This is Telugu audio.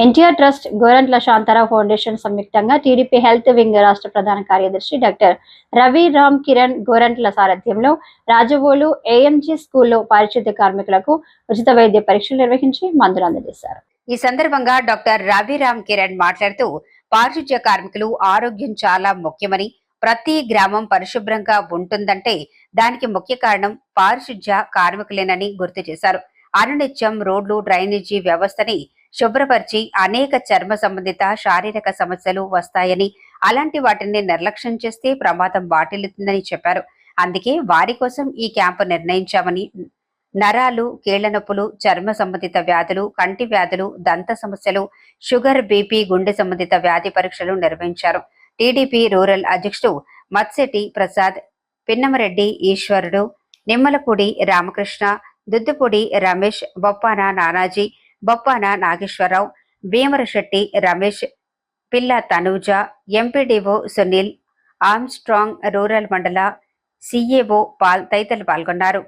ఎన్టీఆర్ ట్రస్ట్, గోరంట్ల శాంతారావు ఫౌండేషన్ సంయుక్తంగా టీడీపీ హెల్త్ వింగ్ రాష్ట్ర ప్రధాన కార్యదర్శి డాక్టర్ రవి రామ్ కిరణ్ గోరంట్ల సారథ్యంలో రాజవోలు ఏఎంజీ స్కూల్లో పారిశుద్ధ్య కార్మికులకు ఉచిత వైద్య పరీక్షలు నిర్వహించి మందులు అందజేశారు. ఈ సందర్భంగా డాక్టర్ రవి రామ్ కిరణ్ మాట్లాడుతూ పారిశుద్ధ్య కార్మికులు ఆరోగ్యం చాలా ముఖ్యమని, ప్రతి గ్రామం పరిశుభ్రంగా ఉంటుందంటే దానికి ముఖ్య కారణం పారిశుద్ధ్య కార్మికులేనని గుర్తు చేశారు. అనునిత్యం రోడ్లు, డ్రైనేజీ వ్యవస్థని శుభ్రపరిచి అనేక చర్మ సంబంధిత శారీరక సమస్యలు వస్తాయని, అలాంటి వాటిని నిర్లక్ష్యం చేస్తే ప్రమాదం వాటిల్లుతుందని చెప్పారు. అందుకే వారి కోసం ఈ క్యాంపు నిర్ణయించామని, నరాలు, కీళ్ల నొప్పులు, చర్మ సంబంధిత వ్యాధులు, కంటి వ్యాధులు, దంత సమస్యలు, షుగర్, బీపీ, గుండె సంబంధిత వ్యాధి పరీక్షలు నిర్వహించారు. టీడీపీ రూరల్ అధ్యక్షుడు మత్సెటి ప్రసాద్, పిన్నమరెడ్డి ఈశ్వరుడు, నిమ్మలపూడి రామకృష్ణ, దుద్దుపూడి రమేష్, బొప్పాన నానాజీ, బొప్పాన నాగేశ్వరరావు, భీమరశెట్టి రమేష్, పిల్ల Tanuja, MPDO Sunil, Armstrong, rural మండల సిఏఓ పాల్ తదితరులు పాల్గొన్నారు.